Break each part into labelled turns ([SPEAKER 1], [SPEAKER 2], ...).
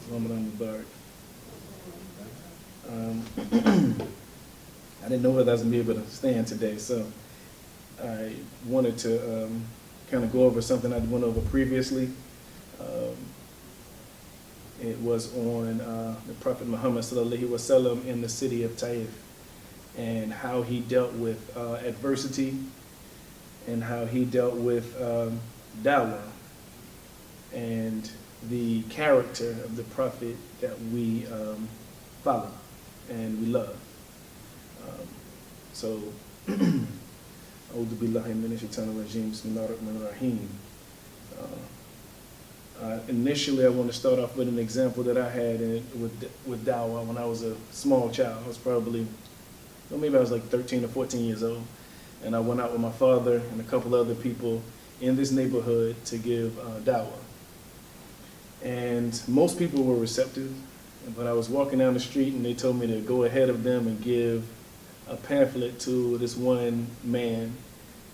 [SPEAKER 1] Ramadan Mubarak. I didn't know whether I was going to be able to stand today, so I wanted to kind of go over something I went over previously. Um, it was on the Prophet Muhammad sallallahu alaihi wasallam in the city of Taif, and how he dealt with adversity, and how he dealt with dawah, and the character of the Prophet that we follow and we love. So, A'udhu billahi minash shaitanir rajim, bismillahir rahmanir rahim. Initially, I want to start off with an example that I had with dawah when I was a small child. I was probably, well, maybe I was like 13 or 14 years old, and I went out with my father and a couple other people in this neighborhood to give dawah. And most people were receptive, but I was walking down the street and they told me to go ahead of them and give a pamphlet to this one man.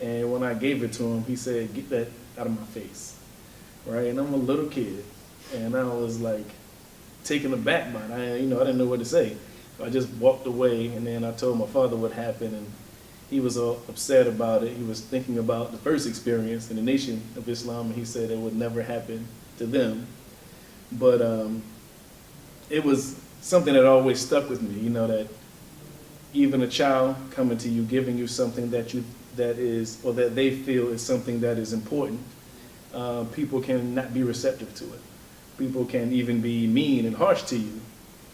[SPEAKER 1] And when I gave it to him, he said, "Get that out of my face." Right? And I'm a little kid, and I was like taken aback by it. I didn't know what to say. So I just walked away, and then I told my father what happened, and he was all upset about it. He was thinking about the first experience in the Nation of Islam, and he said it would never happen to them. But it was something that always stuck with me, that even a child coming to you, giving you something that they feel is something that is important, people can not be receptive to it. People can even be mean and harsh to you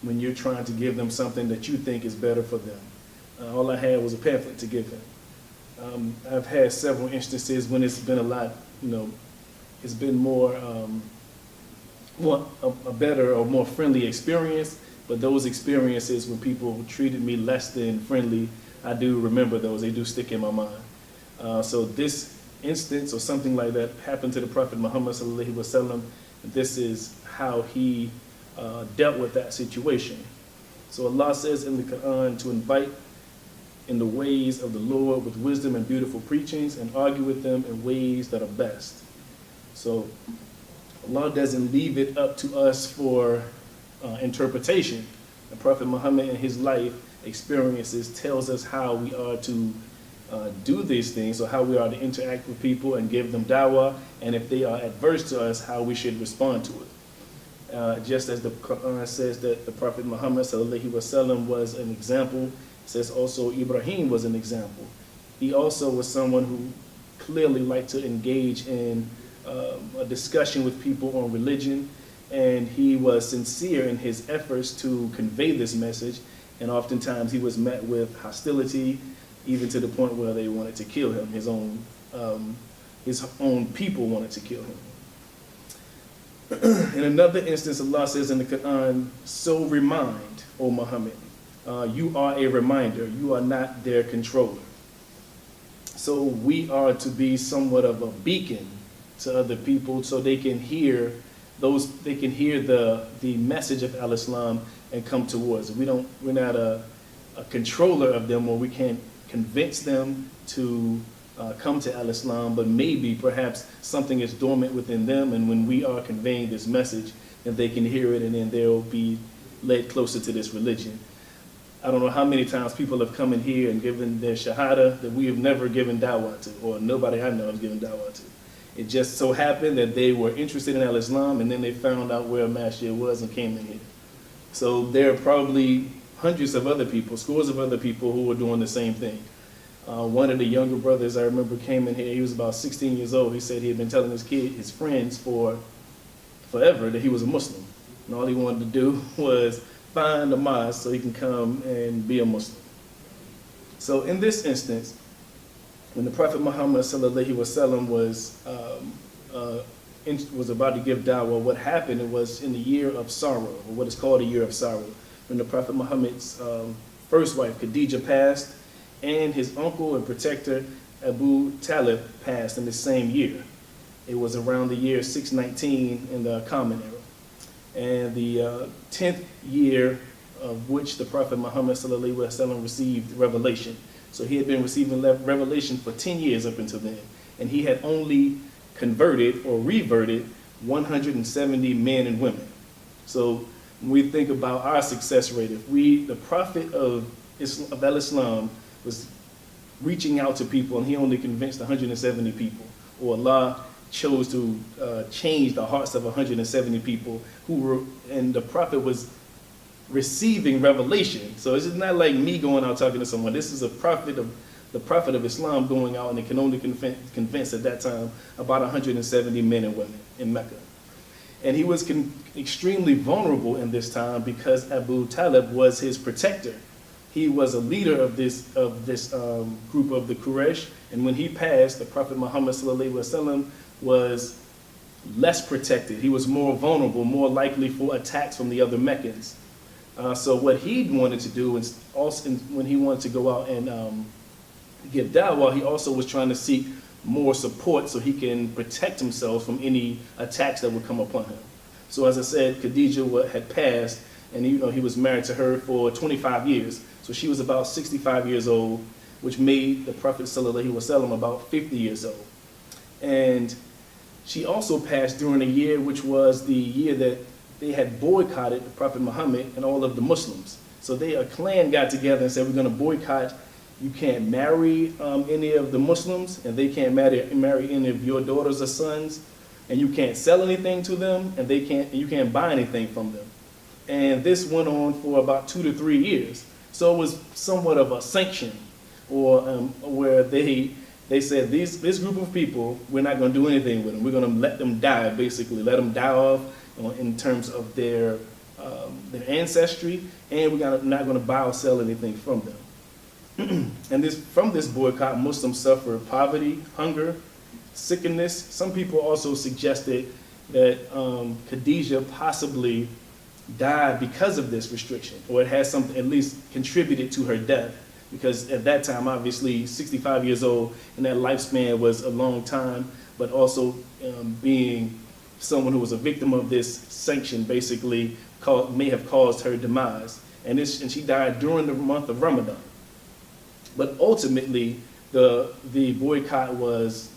[SPEAKER 1] when you're trying to give them something that you think is better for them. All I had was a pamphlet to give him. I've had several instances when it's been a lot, it's been more a better or more friendly experience, but those experiences when people treated me less than friendly, I do remember those. They do stick in my mind. So this instance or something like that happened to the Prophet Muhammad sallallahu alaihi wasallam. This is how he dealt with that situation. So Allah says in the Quran to invite in the ways of the Lord with wisdom and beautiful preachings, and argue with them in ways that are best. So Allah doesn't leave it up to us for interpretation. The Prophet Muhammad in his life experiences tells us how we are to do these things, or how we are to interact with people and give them dawah, and if they are adverse to us, how we should respond to it. Just as the Quran says that the Prophet Muhammad sallallahu alaihi wasallam was an example, it says also Ibrahim was an example. He also was someone who clearly liked to engage in a discussion with people on religion, and he was sincere in his efforts to convey this message, and oftentimes he was met with hostility, even to the point where they wanted to kill him. His own people wanted to kill him. In another instance, Allah says in the Quran, "So remind, O Muhammad, you are a reminder, you are not their controller." So we are to be somewhat of a beacon to other people, so they can hear the message of Al-Islam and come towards it. We're not a controller of them, or we can't convince them to come to Al-Islam, but maybe perhaps something is dormant within them, and when we are conveying this message, then they can hear it, and then they'll be led closer to this religion. I don't know how many times people have come in here and given their shahada that we have never given dawah to, or nobody I know has given dawah to. It just so happened that they were interested in Al-Islam, and then they found out where Masjid was and came in here. So there are probably hundreds of other people, scores of other people who were doing the same thing. One of the younger brothers I remember came in here, he was about 16 years old. He said he had been telling his friends for forever that he was a Muslim. And all he wanted to do was find a mosque so he can come and be a Muslim. So in this instance, when the Prophet Muhammad sallallahu alaihi wasallam was about to give dawah, what happened, it was in the year of sorrow, or what is called a year of sorrow, when the Prophet Muhammad's first wife, Khadijah, passed, and his uncle and protector, Abu Talib, passed in the same year. It was around the year 619 in the Common Era. And the 10th year of which the Prophet Muhammad sallallahu alaihi wasallam received revelation. So he had been receiving revelation for 10 years up until then. And he had only converted or reverted 170 men and women. So when we think about our success rate, if the Prophet of Islam was reaching out to people and he only convinced 170 people, or Allah chose to change the hearts of 170 people and the Prophet was receiving revelation. So it's just not like me going out talking to someone. This is the Prophet of Islam going out, and it can only convince at that time about 170 men and women in Mecca. And he was extremely vulnerable in this time because Abu Talib was his protector. He was a leader of this group of the Quraysh, and when he passed, the Prophet Muhammad ﷺ was less protected. He was more vulnerable, more likely for attacks from the other Meccans. So what he wanted to do, and also when he wanted to go out and give da'wah, he also was trying to seek more support so he can protect himself from any attacks that would come upon him. So as I said, Khadijah had passed, and he was married to her for 25 years. So she was about 65 years old, which made the Prophet ﷺ about 50 years old. And she also passed during a year which was the year that they had boycotted the Prophet Muhammad and all of the Muslims. So a clan got together and said, we're going to boycott. You can't marry any of the Muslims, and they can't marry any of your daughters or sons, and you can't sell anything to them, and you can't buy anything from them. And this went on for about 2 to 3 years. So it was somewhat of a sanction, or where they said, this group of people, we're not going to do anything with them. We're going to let them die, basically, let them die off in terms of their ancestry, and we're not going to buy or sell anything from them. And from this boycott, Muslims suffered poverty, hunger, sickness. Some people also suggested that Khadijah possibly died because of this restriction, or it has at least contributed to her death, because at that time, obviously, 65 years old, and that lifespan was a long time, but also being someone who was a victim of this sanction basically may have caused her demise. And she died during the month of Ramadan. But ultimately, the boycott was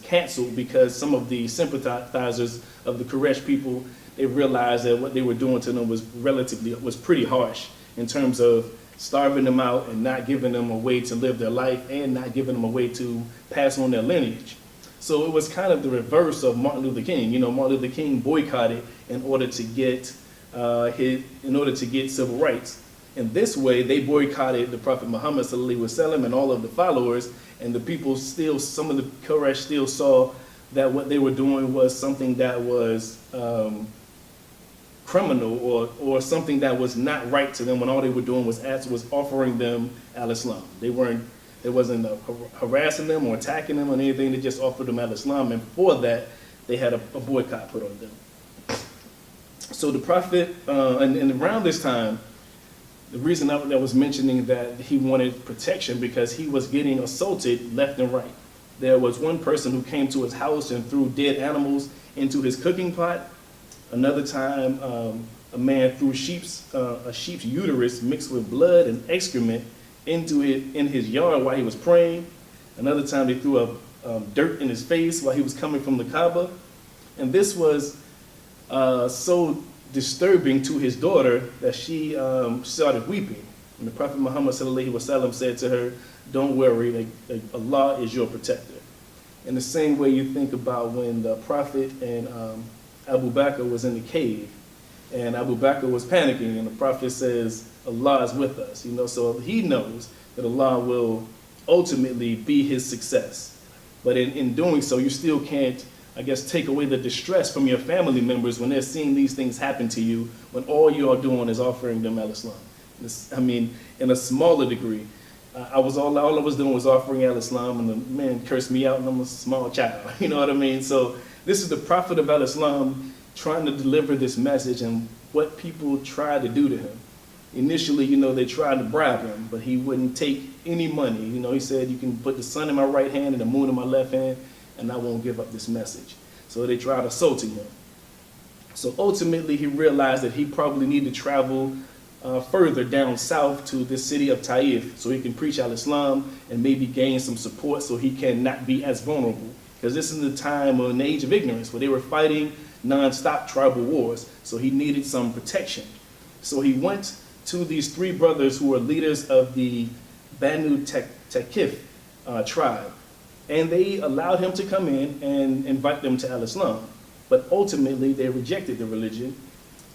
[SPEAKER 1] canceled because some of the sympathizers of the Quraysh people, they realized that what they were doing to them was pretty harsh in terms of starving them out and not giving them a way to live their life and not giving them a way to pass on their lineage. So it was kind of the reverse of Martin Luther King. Martin Luther King boycotted in order to get civil rights. In this way, they boycotted the Prophet Muhammad ﷺ and all of the followers, and the people some of the Quraysh still saw that what they were doing was something that was criminal or something that was not right to them, when all they were doing was offering them al-Islam. They wasn't harassing them or attacking them or anything. They just offered them al-Islam, and for that, they had a boycott put on them. So the Prophet, and around this time, the reason I was mentioning that he wanted protection, because he was getting assaulted left and right. There was one person who came to his house and threw dead animals into his cooking pot. Another time, a man threw a sheep's uterus mixed with blood and excrement into it in his yard while he was praying. Another time, they threw dirt in his face while he was coming from the Kaaba. And this was so disturbing to his daughter that she started weeping. And the Prophet Muhammad ﷺ said to her, don't worry, Allah is your protector. In the same way, you think about when the Prophet and Abu Bakr was in the cave, and Abu Bakr was panicking, and the Prophet says, Allah is with us. So he knows that Allah will ultimately be his success. But in doing so, you still can't, take away the distress from your family members when they're seeing these things happen to you, when all you are doing is offering them al-Islam. In a smaller degree, all I was doing was offering al-Islam, and the man cursed me out, and I'm a small child. You know what I mean? So this is the Prophet of al-Islam trying to deliver this message, and what people tried to do to him. Initially, they tried to bribe him, but he wouldn't take any money. He said, you can put the sun in my right hand and the moon in my left hand, and I won't give up this message. So they tried assaulting him. So ultimately, he realized that he probably needed to travel further down south to this city of Taif so he can preach al-Islam and maybe gain some support so he can not be as vulnerable. because this is the time of an age of ignorance where they were fighting non-stop tribal wars. So he needed some protection. So he went to these three brothers who were leaders of the Banu Tekif tribe, and they allowed him to come in and invite them to al-Islam. But ultimately, they rejected the religion,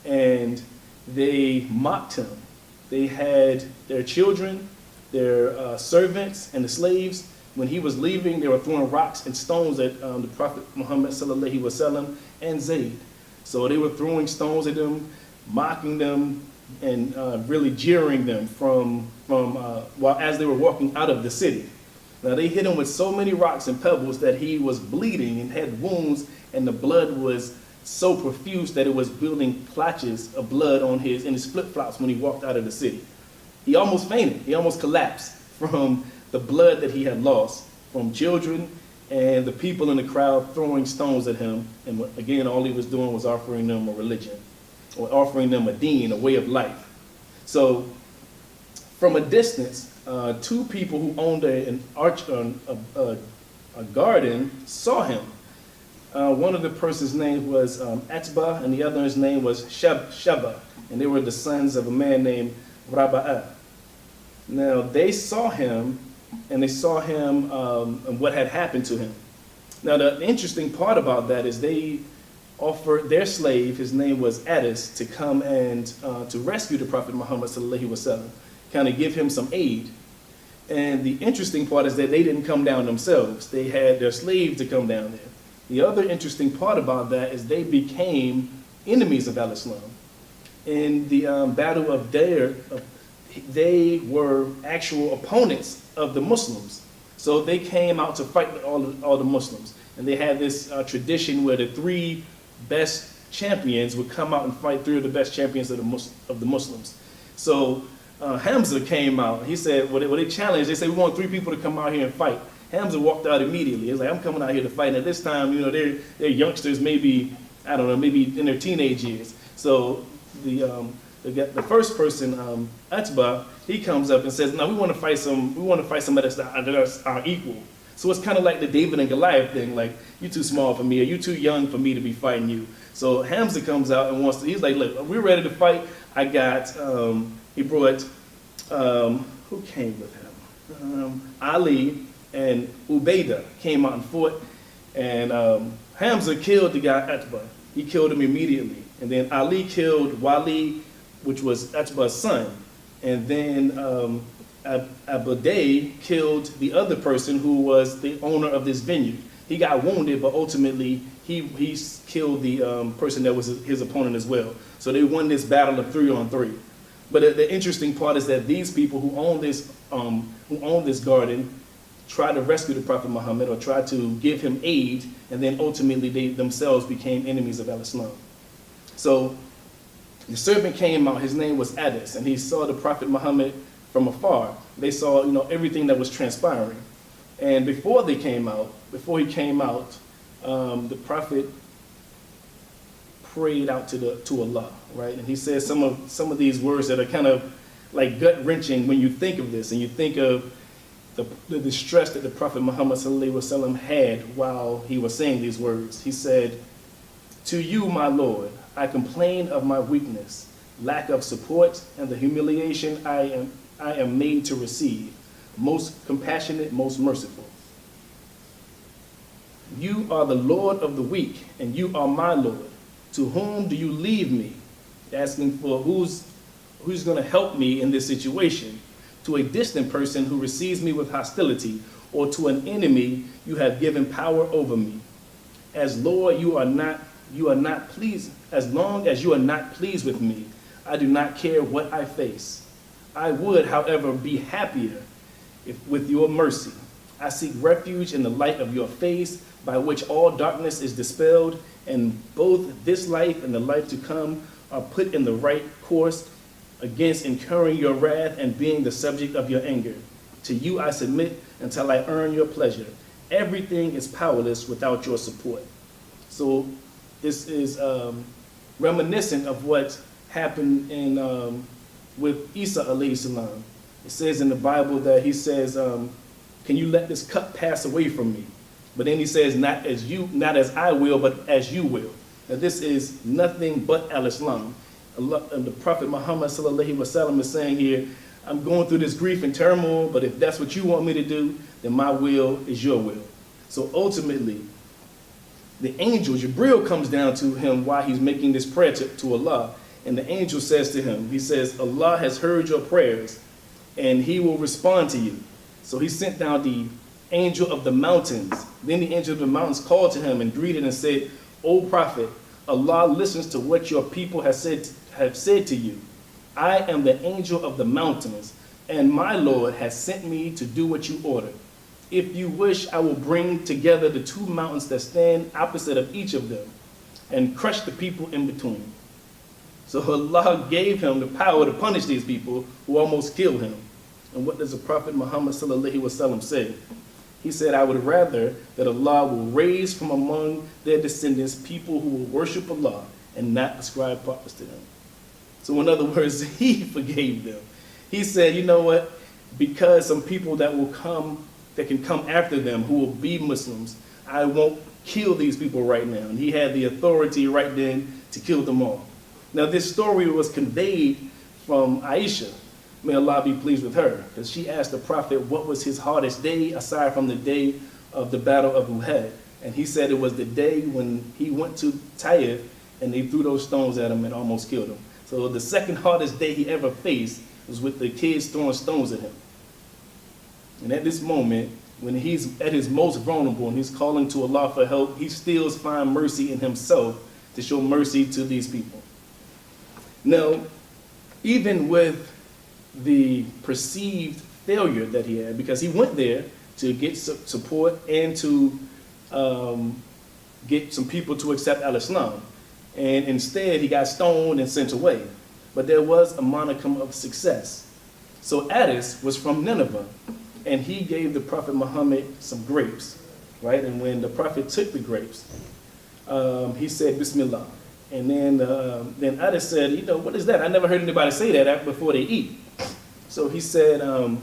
[SPEAKER 1] and they mocked him. They had their children, their servants, and the slaves. When he was leaving, they were throwing rocks and stones at the Prophet Muhammad sallallahu alaihi wasallam and Zayd. So they were throwing stones at them, mocking them, and really jeering them while as they were walking out of the city. Now they hit him with so many rocks and pebbles that he was bleeding and had wounds, and the blood was so profuse that it was building plotches of blood in his flip-flops when he walked out of the city. He almost fainted. He almost collapsed from the blood that he had lost from children and the people in the crowd throwing stones at him. And again, all he was doing was offering them a religion, or offering them a deen, a way of life. So from a distance, two people who owned a garden saw him. One of the person's name was Atba, and the other's name was Sheba, and they were the sons of a man named Raba'ah. Now they saw him, and they saw him and what had happened to him. Now the interesting part about that is they offered their slave, his name was Addis, to come and to rescue the Prophet Muhammad sallallahu alaihi wasallam, kind of give him some aid. And the interesting part is that they didn't come down themselves. They had their slave to come down there. The other interesting part about that is they became enemies of al-Islam. In the Battle of Deir, they were actual opponents of the Muslims. So they came out to fight all the Muslims. And they had this tradition where the three best champions would come out and fight three of the best champions of the Muslims. So Hamza came out. He said, when they challenged, they said, we want three people to come out here and fight. Hamza walked out immediately. He was like, I'm coming out here to fight. And at this time, they're youngsters, maybe, I don't know, maybe in their teenage years. So the first person, Atba, he comes up and says, no, we want to fight somebody that's our equal. So it's kind of like the David and Goliath thing, like, you're too small for me, or you're too young for me to be fighting you. So Hamza comes out and he's like, look, we're ready to fight. I got, he brought, who came with him? Ali and Ubaidah came out and fought, and Hamza killed the guy Atba. He killed him immediately. And then Ali killed Wali, which was Atba's son. And then Abadeh killed the other person who was the owner of this vineyard. He got wounded, but ultimately he killed the person that was his opponent as well. So they won this battle of 3-on-3. But the interesting part is that these people who own this garden tried to rescue the Prophet Muhammad, or tried to give him aid, and then ultimately they themselves became enemies of al-Islam. So the servant came out, his name was Addis, and he saw the Prophet Muhammad from afar. They saw, everything that was transpiring. And before he came out, the Prophet prayed out to Allah, right? And he said some of these words that are kind of like gut-wrenching when you think of this, and you think of the distress that the Prophet Muhammad sallallahu alaihi wasallam had while he was saying these words. He said, "To you, my Lord, I complain of my weakness, lack of support, and the humiliation I am made to receive. Most compassionate, most merciful. You are the Lord of the weak, and you are my Lord. To whom do you leave me?" Asking for who's going to help me in this situation. To a distant person who receives me with hostility, or to an enemy you have given power over me. As Lord, you are not pleased. As long as you are not pleased with me, I do not care what I face. I would, however, be happier with your mercy. I seek refuge in the light of your face, by which all darkness is dispelled, and both this life and the life to come are put in the right course against incurring your wrath and being the subject of your anger. To you I submit until I earn your pleasure. Everything is powerless without your support. So this is reminiscent of what happened with Isa alayhi salam. It says in the Bible that he says, can you let this cup pass away from me? But then he says, not as I will, but as you will. Now this is nothing but al-Islam. The Prophet Muhammad sallallahu alaihi wasallam is saying here, I'm going through this grief and turmoil, but if that's what you want me to do, then my will is your will. So ultimately, the angel, Jibril, comes down to him while he's making this prayer to Allah. And the angel says to him, he says, Allah has heard your prayers and he will respond to you. So he sent down the angel of the mountains. Then the angel of the mountains called to him and greeted and said, O Prophet, Allah listens to what your people have said to you. I am the angel of the mountains, and my Lord has sent me to do what you ordered. If you wish, I will bring together the two mountains that stand opposite of each of them and crush the people in between. So Allah gave him the power to punish these people who almost killed him. And what does the Prophet Muhammad sallallahu alaihi wasallam say? He said, I would rather that Allah will raise from among their descendants people who will worship Allah and not ascribe partners to them. So in other words, he forgave them. He said, you know what? Because some people that can come after them who will be Muslims, I won't kill these people right now. And he had the authority right then to kill them all. Now this story was conveyed from Aisha. May Allah be pleased with her, because she asked the Prophet what was his hardest day aside from the day of the battle of Uhud. And he said it was the day when he went to Taif and they threw those stones at him and almost killed him. So the second hardest day he ever faced was with the kids throwing stones at him. And at this moment, when he's at his most vulnerable and he's calling to Allah for help, he still finds mercy in himself to show mercy to these people. Now, even with the perceived failure that he had, because he went there to get support and to get some people to accept al-Islam. And instead, he got stoned and sent away. But there was a modicum of success. So Addis was from Nineveh, and he gave the Prophet Muhammad some grapes, right? And when the Prophet took the grapes, he said, Bismillah. And then Addis said, you know, what is that? I never heard anybody say that before they eat. So he said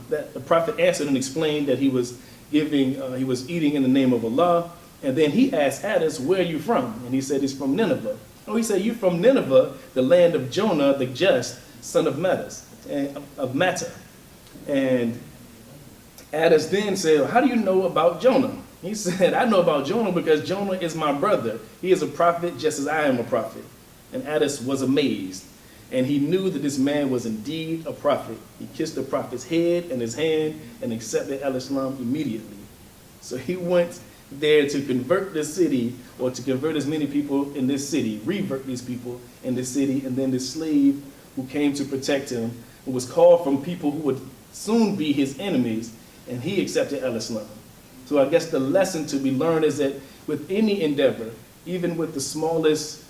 [SPEAKER 1] that the Prophet answered and explained that he was eating in the name of Allah. And then he asked Addis, where are you from? And he said, he's from Nineveh. Oh, he said, you're from Nineveh, the land of Jonah, the just, son of Matta. And Addis then said, well, how do you know about Jonah? He said, I know about Jonah because Jonah is my brother. He is a prophet just as I am a prophet. And Addis was amazed. And he knew that this man was indeed a prophet. He kissed the prophet's head and his hand and accepted al-Islam immediately. So he went there to convert the city, or to convert as many people in this city, revert these people in this city. And then the slave who came to protect him, who was called from people who would soon be his enemies, and he accepted al-Islam. So I guess the lesson to be learned is that with any endeavor, even with the smallest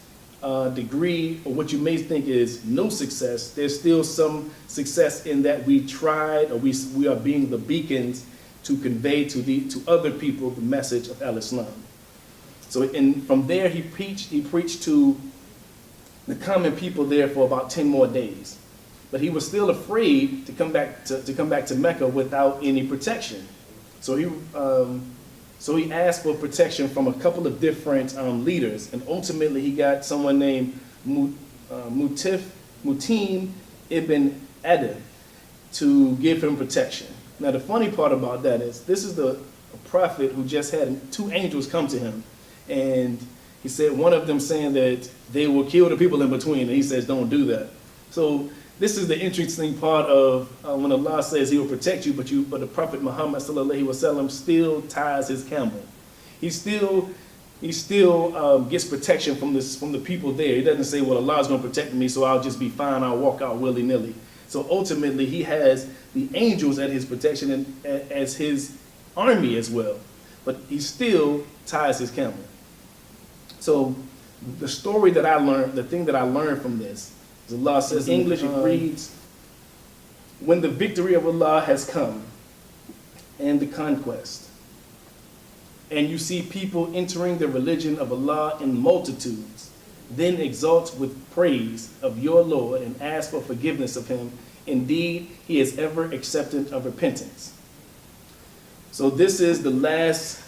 [SPEAKER 1] degree or what you may think is no success, there's still some success in that we tried, or we are being the beacons to convey to other people the message of al-Islam. So from there he preached to the common people there for about 10 more days. But he was still afraid to come back to Mecca without any protection. So he asked for protection from a couple of different leaders, and ultimately he got someone named Mutim ibn Adi to give him protection. Now the funny part about that is this is a prophet who just had two angels come to him, and he said one of them saying that they will kill the people in between, and he says don't do that. So this is the interesting part of when Allah says he will protect you, but the Prophet Muhammad sallallahu alaihi wasallam still ties his camel. He still gets protection from the people there. He doesn't say, well, Allah is going to protect me, so I'll just be fine. I'll walk out willy-nilly. So ultimately, he has the angels at his protection and as his army as well. But he still ties his camel. So the story that I learned, the thing that I learned from this, is Allah says in English, it reads, when the victory of Allah has come and the conquest, and you see people entering the religion of Allah in multitudes, then exalt with praise of your Lord and ask for forgiveness of him. Indeed, he is ever acceptant of repentance. So this is the last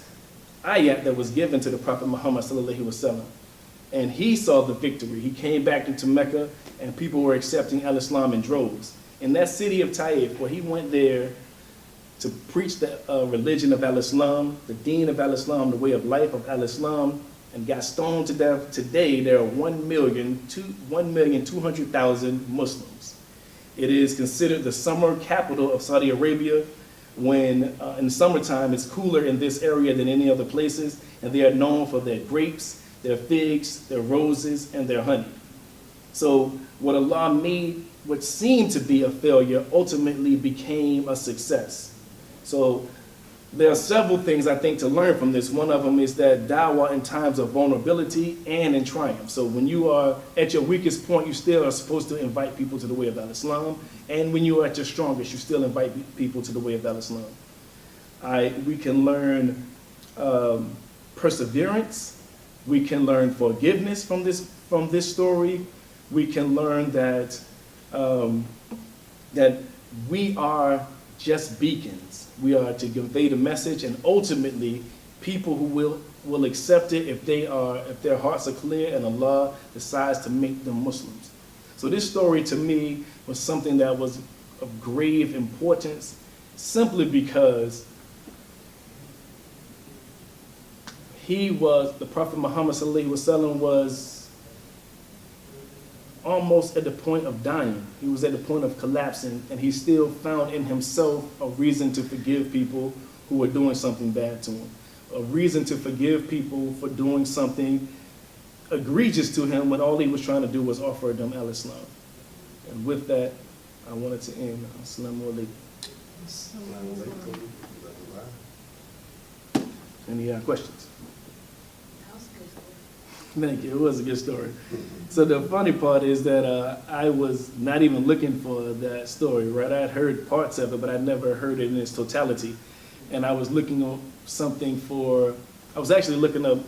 [SPEAKER 1] ayat that was given to the Prophet Muhammad sallallahu alaihi wasallam. And he saw the victory. He came back into Mecca, and people were accepting al-Islam in droves. In that city of Taif, where he went there to preach the religion of al-Islam, the deen of al-Islam, the way of life of al-Islam, and got stoned to death, today there are 1,200,000 Muslims. It is considered the summer capital of Saudi Arabia. When in the summertime, it's cooler in this area than any other places, and they are known for their grapes, their figs, their roses, and their honey. So what Allah made, what seemed to be a failure, ultimately became a success. So there are several things I think to learn from this. One of them is that da'wah in times of vulnerability and in triumph. So when you are at your weakest point, you still are supposed to invite people to the way of al-Islam. And when you are at your strongest, you still invite people to the way of al-Islam. We can learn perseverance. We can learn forgiveness from this story. We can learn that that we are just beacons. We are to convey the message, and ultimately, people who will accept it if their hearts are clear and Allah decides to make them Muslims. So this story to me was something that was of grave importance, simply because the Prophet Muhammad sallallahu alaihi wasallam was almost at the point of dying. He was at the point of collapsing, and he still found in himself a reason to forgive people who were doing something bad to him, a reason to forgive people for doing something egregious to him when all he was trying to do was offer them al-Islam. And with that, I wanted to end. Assalamu alaikum. Any questions? Thank you. It was a good story. So the funny part is that I was not even looking for that story, right? I had heard parts of it, but I never heard it in its totality. And I was looking up something I was actually looking up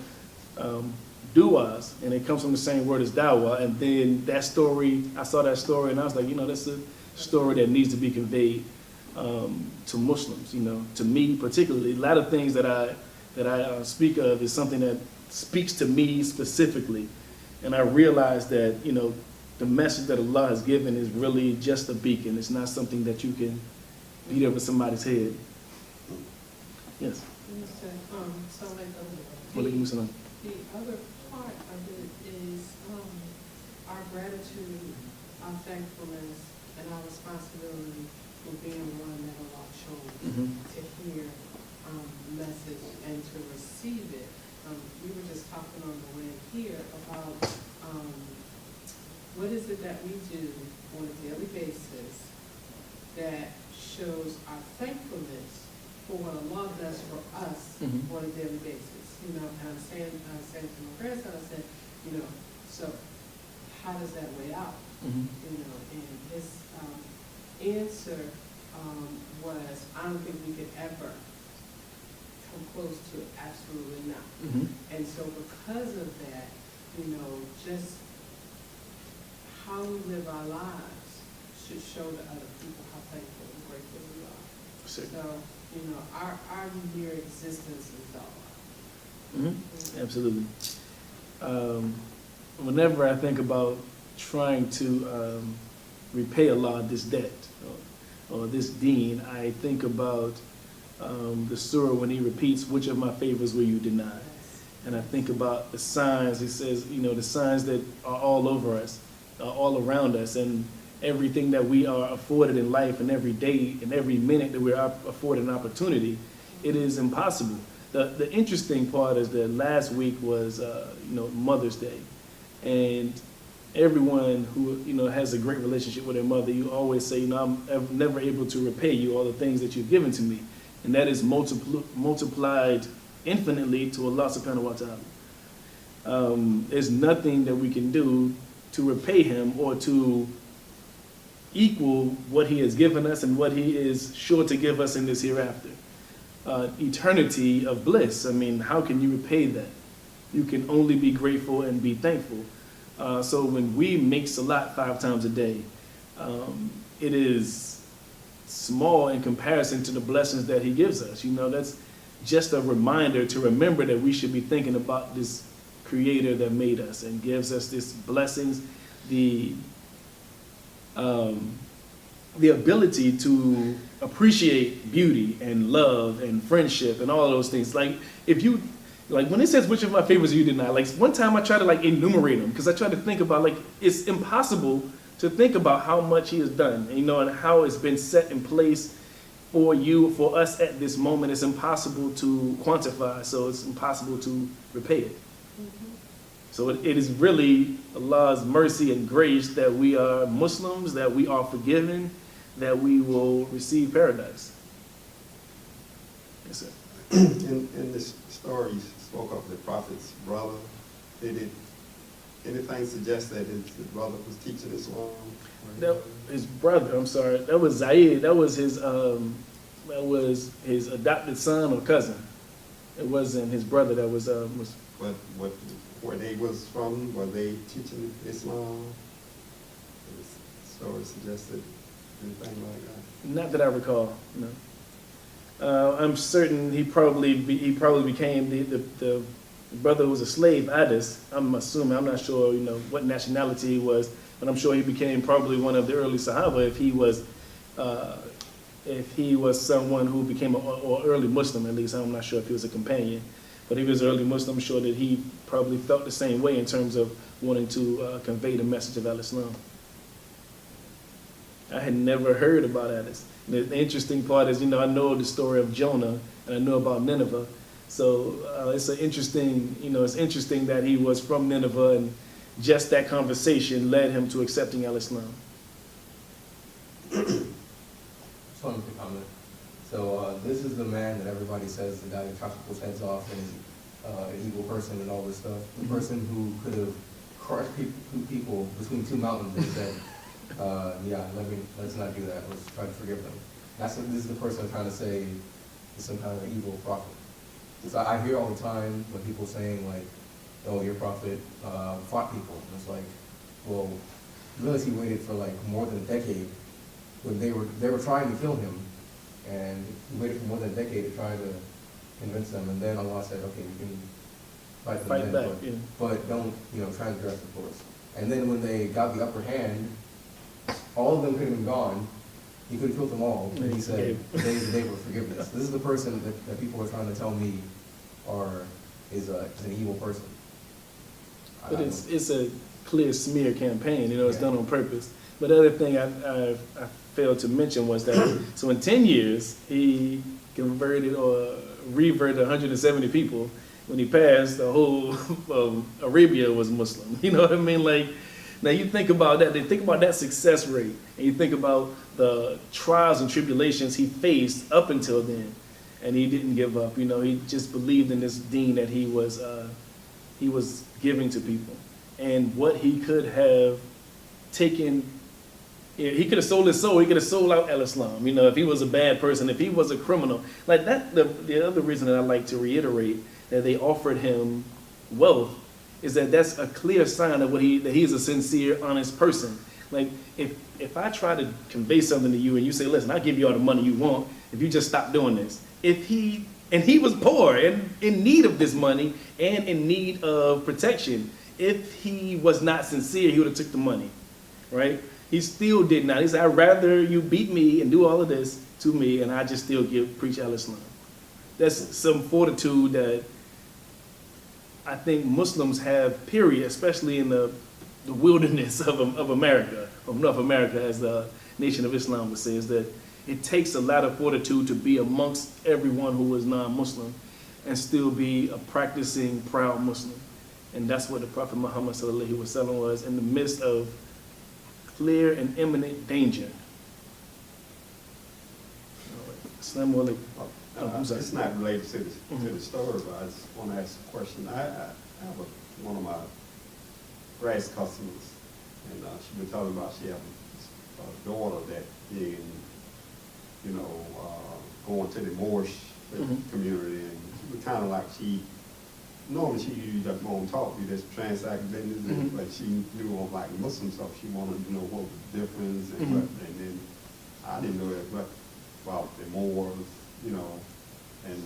[SPEAKER 1] du'as, and it comes from the same word as dawah. And then that story, I saw that story, and I was like, that's a story that needs to be conveyed to Muslims, to me particularly. A lot of things that I speak of is something that speaks to me specifically. And I realized that, the message that Allah has given is really just a beacon. It's not something that you can beat over somebody's head. Yes?
[SPEAKER 2] So like
[SPEAKER 1] The
[SPEAKER 2] other part of it is our gratitude, our thankfulness, and our responsibility for being one that Allah chose to hear the message and to receive it. We were just talking on the way here about what is it that we do on a daily basis that shows our thankfulness for what Allah does for us on a daily basis. And I'm saying to my grandson, I said, so how does that weigh out? And his answer was, I don't think we could ever come close to it, absolutely not. And so because of that, just how we live our lives should show to other people how thankful and grateful we are.
[SPEAKER 1] Sure.
[SPEAKER 2] So, our mere existence is all.
[SPEAKER 1] Absolutely. Whenever I think about trying to repay Allah this debt or this deen, I think about the surah when he repeats, which of my favors will you deny? And I think about the signs. He says, the signs that are all over us, all around us, and everything that we are afforded in life, and every day and every minute that we're afforded an opportunity. It is impossible. The interesting part is that last week was Mother's Day, and everyone who has a great relationship with their mother, you always say, I'm never able to repay you all the things that you've given to me. And that is multiplied infinitely to Allah subhanahu wa ta'ala. There's nothing that we can do to repay him or to equal what he has given us and what he is sure to give us in this hereafter. Eternity of bliss. I mean, how can you repay that? You can only be grateful and be thankful. So when we make salat 5 times a day, it is small in comparison to the blessings that he gives us. just a reminder to remember that we should be thinking about this creator that made us and gives us these blessings, the ability to appreciate beauty and love and friendship and all those things. Like when it says which of my favorites you did not, like one time I tried to like enumerate them because I tried to think about like it's impossible to think about how much he has done, and how it's been set in place for you, for us at this moment. It's impossible to quantify, so it's impossible to repay it. So it is really Allah's mercy and grace that we are Muslims, that we are forgiven, that we will receive paradise. Yes, sir.
[SPEAKER 3] In this story, you spoke of the prophet's brother. Did anything suggest that his brother was teaching Islam?
[SPEAKER 1] His brother, I'm sorry, that was Zaid. That was his adopted son or cousin. It wasn't his brother. That was
[SPEAKER 3] But where they was from, were they teaching Islam? The story suggested anything like that?
[SPEAKER 1] Not that I recall. No. I'm certain he probably became the brother who was a slave. Adis. I'm assuming. I'm not sure. What nationality he was, but I'm sure he became probably one of the early Sahaba if he was someone who became or early Muslim at least. I'm not sure if he was a companion, but if he was early Muslim, I'm sure that he probably felt the same way in terms of wanting to convey the message of Al-Islam. I had never heard about Adis. The interesting part is, I know the story of Jonah and I know about Nineveh. So it's interesting that he was from Nineveh, and just that conversation led him to accepting Al-Islam.
[SPEAKER 4] Just wanted to comment. So this is the man that everybody says the guy who chops people's heads off and is an evil person and all this stuff. The person who could have crushed people between two mountains and said, let's not do that. Let's try to forgive them. This is the person I'm trying to say is some kind of evil prophet. So I hear all the time when people saying like, "Oh, your prophet fought people." And it's like, well, you realize he waited for like more than a decade when they were trying to kill him, and he waited for more than a decade to try to convince them, and then Allah said, "Okay, you can fight them then, but don't transgress the course." And then when they got the upper hand, all of them could have been gone. He could have killed them all. And he said, they were forgiveness. This is the person that people are trying to tell me is an evil person.
[SPEAKER 1] But it's a clear smear campaign. It's done on purpose. But the other thing I failed to mention was that, so in 10 years, he converted or reverted 170 people. When he passed, the whole Arabia was Muslim. You know what I mean? Like, now you think about that, that success rate, and you think about the trials and tribulations he faced up until then, and he didn't give up. He just believed in this deen that he was giving to people, and what he could have taken. He could have sold his soul. He could have sold out Al-Islam. If he was a bad person, if he was a criminal, like that. The other reason that I like to reiterate that they offered him wealth is that that's a clear sign of that he's a sincere, honest person. Like if I try to convey something to you and you say, "Listen, I'll give you all the money you want if you just stop doing this." He was poor and in need of this money and in need of protection. If he was not sincere, he would have took the money, right? He still did not. He said, "I'd rather you beat me and do all of this to me, and I just still preach Al-Islam." That's some fortitude that I think Muslims have, period, especially in the wilderness of America, of North America, as the Nation of Islam would say, is that it takes a lot of fortitude to be amongst everyone who is non-Muslim and still be a practicing, proud Muslim. And that's what the Prophet Muhammad sallallahu alaihi wasallam was in the midst of clear and imminent danger. Assalamu alaikum. I'm sorry.
[SPEAKER 3] It's not related to the story, but I just want to ask a question. I have one of my grass customers, and she's been talking about she has a daughter that being, going to the Moorish community, and she was kind of like normally she just won't talk, you just transact business, but she knew on like Muslim stuff, she wanted to know what was the difference, and then I didn't know that much about the Moors, and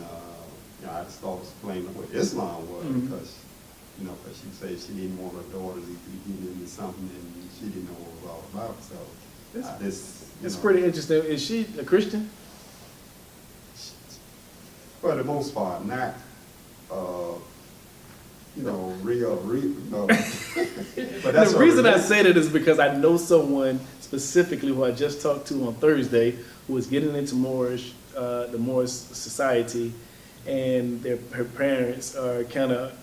[SPEAKER 3] you know, I started explaining what Islam was
[SPEAKER 1] Mhm.
[SPEAKER 3] because, you know, because she said she didn't want her daughter to get into something and she didn't know what it was all about. So
[SPEAKER 1] It's pretty interesting. Is she a Christian?
[SPEAKER 3] for the most part, not, you know, real, no. But that's
[SPEAKER 1] The
[SPEAKER 3] her
[SPEAKER 1] reason I
[SPEAKER 3] religion.
[SPEAKER 1] say that is because I know someone specifically who I just talked to on Thursday who was getting into Moorish, the Moorish society, and her parents are kind of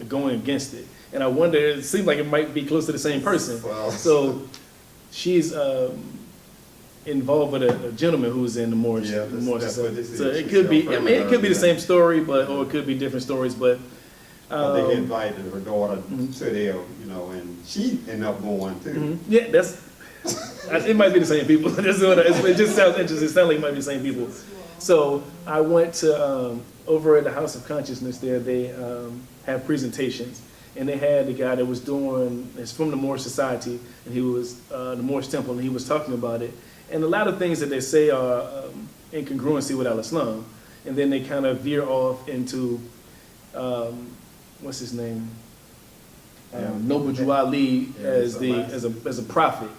[SPEAKER 1] going against it. And I wonder, it seems like it might be close to the same person.
[SPEAKER 3] Well-
[SPEAKER 1] So she's involved with a gentleman who's in the Moorish,
[SPEAKER 3] Yeah,
[SPEAKER 1] the Moorish
[SPEAKER 3] that's what
[SPEAKER 1] society.
[SPEAKER 3] they
[SPEAKER 1] So
[SPEAKER 3] said.
[SPEAKER 1] it
[SPEAKER 3] She
[SPEAKER 1] could be,
[SPEAKER 3] said
[SPEAKER 1] I mean, it could be the
[SPEAKER 3] yeah.
[SPEAKER 1] same story, but or it could be different stories. But
[SPEAKER 3] But they invited her daughter
[SPEAKER 1] Mhm.
[SPEAKER 3] to there, you know, and she ended up going too.
[SPEAKER 1] mhm. Yeah, it might be the same people. It just sounds interesting. It sounds like it might be the same people. So I went to over at the House of Consciousness there. They have presentations, and they had the guy that was doing. It's from the Moorish Society, and he was the Moorish Temple, and he was talking about it. And a lot of things that they say are in congruency with Al-Islam, and then they kind of veer off into what's his name, Noble Drew Ali as a prophet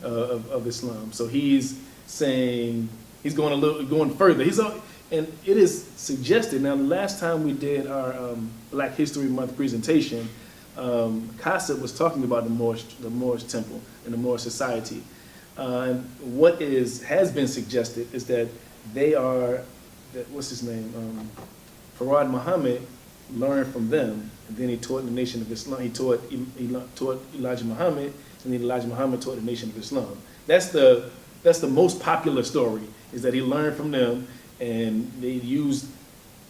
[SPEAKER 1] of Islam. So he's saying he's going further. And it is suggested. Now, the last time we did our Black History Month presentation, Casa was talking about the Moorish Temple and the Moorish Society. And what has been suggested is that they are, what's his name, Farad Muhammad learned from them, and then he taught the nation of Islam. He taught Elijah Muhammad, and then Elijah Muhammad taught the nation of Islam. That's the most popular story, is that he learned from them, and they used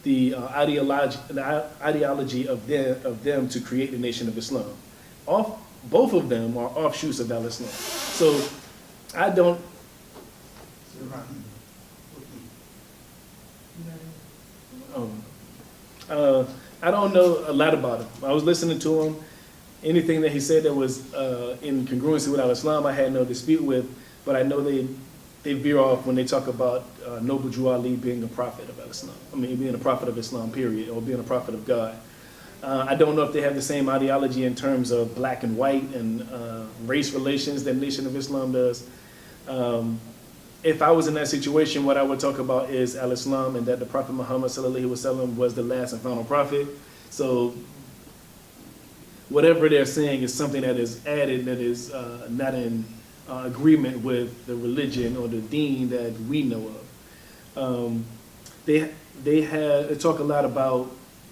[SPEAKER 1] the ideology of them to create the nation of Islam. Both of them are offshoots of Al-Islam. So I don't. I don't know a lot about him. I was listening to him. Anything that he said that was in congruency with Al-Islam, I had no dispute with. But I know they veer off when they talk about Noble Drew Ali being a prophet of Islam. I mean, being a prophet of Islam, period, or being a prophet of God. I don't know if they have the same ideology in terms of black and white and race relations that Nation of Islam does. If I was in that situation, what I would talk about is Al-Islam, and that the Prophet Muhammad sallallahu alaihi wasallam was the last and final prophet. So whatever they're saying is something that is added that is not in agreement with the religion or the deen that we know of. They talk a lot about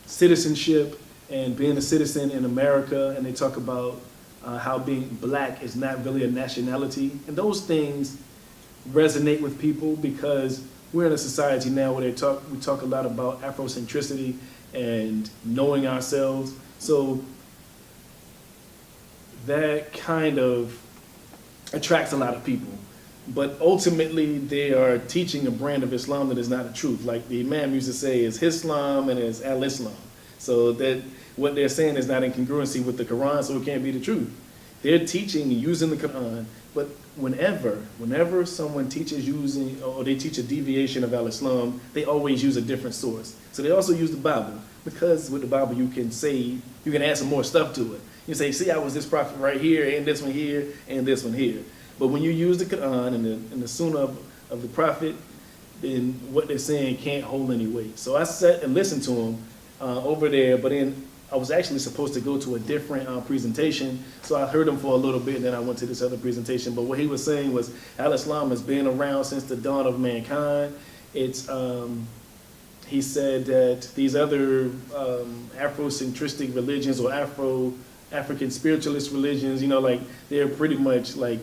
[SPEAKER 1] citizenship and being a citizen in America, and they talk about how being black is not really a nationality, and those things resonate with people because we're in a society now where we talk a lot about Afrocentricity and knowing ourselves. So that kind of attracts a lot of people. But ultimately, they are teaching a brand of Islam that is not the truth. Like the Imam used to say, is Islam and is Al-Islam. So that what they're saying is not in congruency with the Quran, so it can't be the truth. They're teaching using the Quran, but whenever someone teaches using, or they teach a deviation of Al-Islam, they always use a different source. So they also use the Bible, because with the Bible you can add some more stuff to it. You say, see, I was this prophet right here, and this one here, and this one here. But when you use the Quran and the Sunnah of the prophet, then what they're saying can't hold any weight. So I sat and listened to him over there, but then I was actually supposed to go to a different presentation, so I heard him for a little bit, and then I went to this other presentation. But what he was saying was Al-Islam has been around since the dawn of mankind. It's he said that these other Afrocentristic religions or African spiritualist religions, like they're pretty much like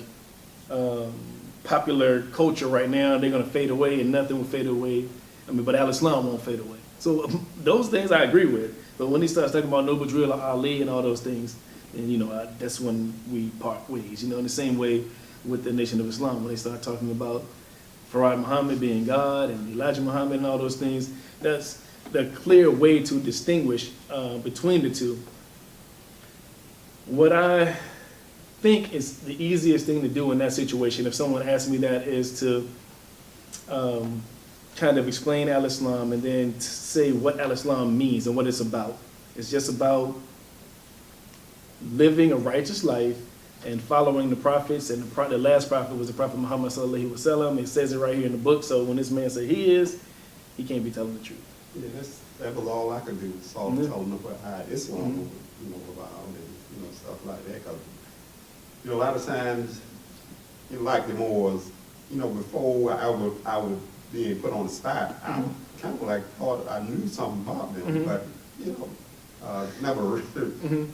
[SPEAKER 1] popular culture right now. They're going to fade away, and nothing will fade away. But Al-Islam won't fade away. So those things I agree with. But when he starts talking about Noble Drew Ali and all those things, then that's when we part ways. In the same way with the Nation of Islam, when they start talking about Farad Muhammad being God and Elijah Muhammad and all those things, that's the clear way to distinguish between the two. What I think is the easiest thing to do in that situation, if someone asks me that, is to kind of explain al-Islam and then say what al-Islam means and what it's about. It's just about living a righteous life and following the prophets, and the last prophet was the Prophet Muhammad sallallahu alaihi wasallam. It says it right here in the book, so when this man said he can't be telling the truth.
[SPEAKER 3] Yeah, that was all I could do, tell them about how Islam, about and, stuff like that. Cause, a lot of times, like the Moors, before I would being put on the spot, I kind of like thought I knew something about them, but, never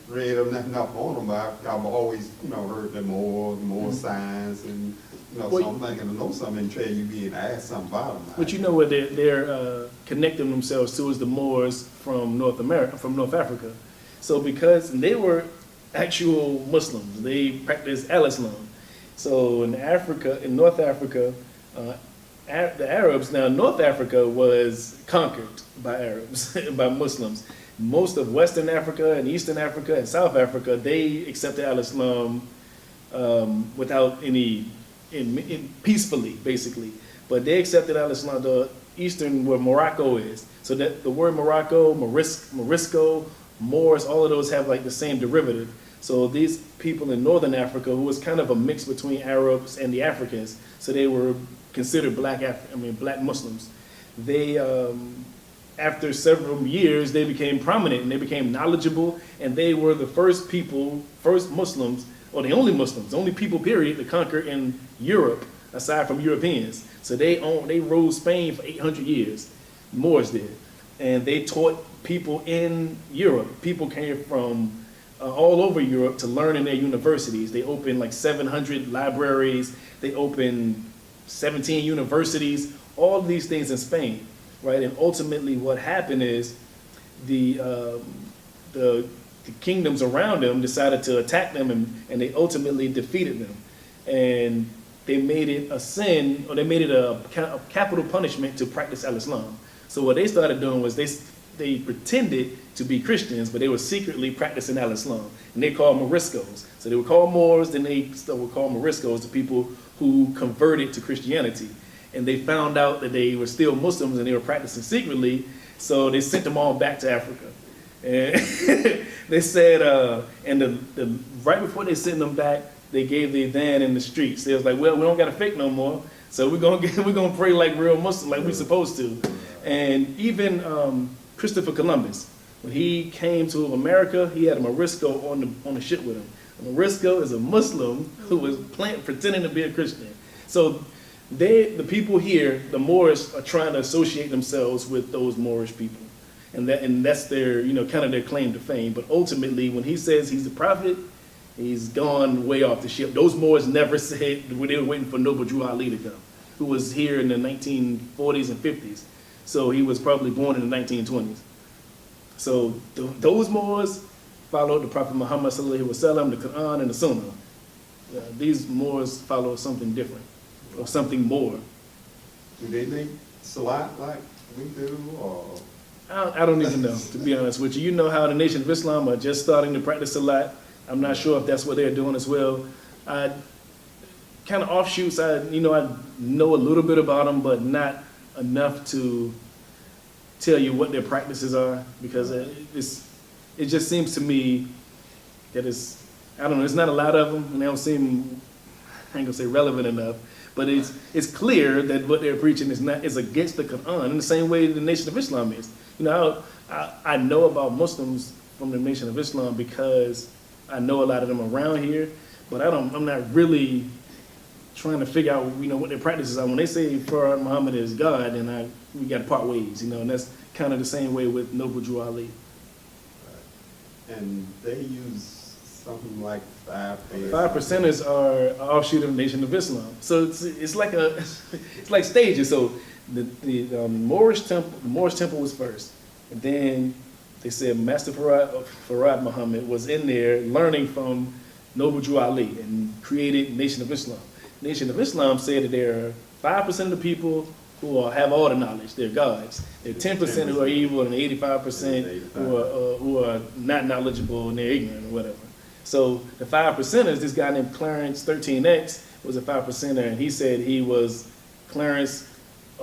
[SPEAKER 3] read them, nothing up on them, but I've always, heard the more signs and, so I'm thinking to know something until you being asked something about them.
[SPEAKER 1] But what they're connecting themselves to is the Moors from North Africa. So because they were actual Muslims, they practiced al-Islam. So in North Africa, the Arabs, now North Africa was conquered by Arabs, by Muslims. Most of Western Africa and Eastern Africa and South Africa, they accepted al-Islam without any, peacefully, basically. But they accepted al-Islam, the Eastern, where Morocco is. So that the word Morocco, Morisco, Moors, all of those have like the same derivative. So these people in Northern Africa, who was kind of a mix between Arabs and the Africans, so they were considered black Muslims. They, after several years, they became prominent and they became knowledgeable, and they were the first Muslims, or the only people, period, to conquer in Europe, aside from Europeans. So they ruled Spain for 800 years, Moors did. And they taught people in Europe. People came from all over Europe to learn in their universities. They opened like 700 libraries. They opened 17 universities, all of these things in Spain, right? And ultimately what happened is the kingdoms around them decided to attack them, and they ultimately defeated them. And they made it a sin, or they made it a capital punishment to practice al-Islam. So what they started doing was they pretended to be Christians, but they were secretly practicing al-Islam. And they called Moriscos. So they were called Moors, then they still were called Moriscos, the people who converted to Christianity. And they found out that they were still Muslims and they were practicing secretly, so they sent them all back to Africa. And they said, right before they sent them back, they gave the adhan in the streets. They was like, well, we don't got to fake no more, so we're gonna pray like real Muslims, like we're supposed to. And even Christopher Columbus, when he came to America, he had a Morisco on the ship with him. A Morisco is a Muslim who was pretending to be a Christian. So the people here, the Moors, are trying to associate themselves with those Moorish people. And that's their, kind of their claim to fame. But ultimately, when he says he's the prophet, he's gone way off the ship. Those Moors never said, when they were waiting for Noble Drew Ali to come, who was here in the 1940s and 50s. So he was probably born in the 1920s. So those Moors followed the Prophet Muhammad sallallahu alaihi wasallam, the Quran, and the Sunnah. These Moors follow something different, or something more.
[SPEAKER 3] Do they make salat like we do, or?
[SPEAKER 1] I don't even know, to be honest with you. You know how the Nation of Islam are just starting to practice salat. I'm not sure if that's what they're doing as well. Kind of offshoots, I know a little bit about them, but not enough to tell you what their practices are, because it just seems to me that it's not a lot of them, and they don't seem, I ain't gonna say relevant enough, but it's clear that what they're preaching is against the Quran in the same way the Nation of Islam is. I know about Muslims from the Nation of Islam because I know a lot of them around here, but I'm not really trying to figure out, what their practices are. When they say Prophet Muhammad is God, then we got to part ways, and that's kind of the same way with Noble Drew Ali.
[SPEAKER 3] Right. And they use something like
[SPEAKER 1] 5%ers are an offshoot of the Nation of Islam. So it's like stages. So the Moorish temple was first, and then they said Master Farad Muhammad was in there learning from Noble Drew Ali and created Nation of Islam. Nation of Islam said that there are 5% of the people who have all the knowledge. They're gods. There are 10% who are evil, and 85% who are not knowledgeable and they're ignorant or whatever. So the 5%ers, this guy named Clarence 13X was a 5%er, and he said he was Clarence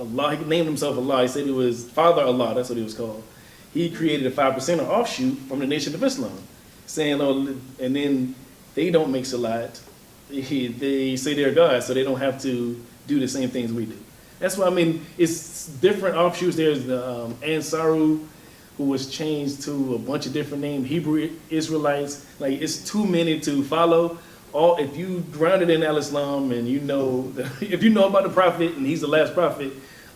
[SPEAKER 1] Allah, he named himself Allah. He said he was Father Allah, that's what he was called. He created a 5% offshoot from the Nation of Islam, saying, oh, and then they don't make salat. They say they're God, so they don't have to do the same things we do. That's why, I mean, it's different offshoots. There's the Ansaru, who was changed to a bunch of different names, Hebrew Israelites. Like, it's too many to follow. If you grounded in Al-Islam and you know, if you know about the prophet and he's the last prophet,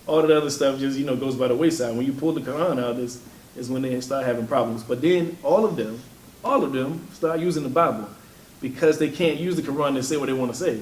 [SPEAKER 1] all the other stuff just, goes by the wayside. When you pull the Quran out, is when they start having problems. But then all of them start using the Bible because they can't use the Quran to say what they want to say.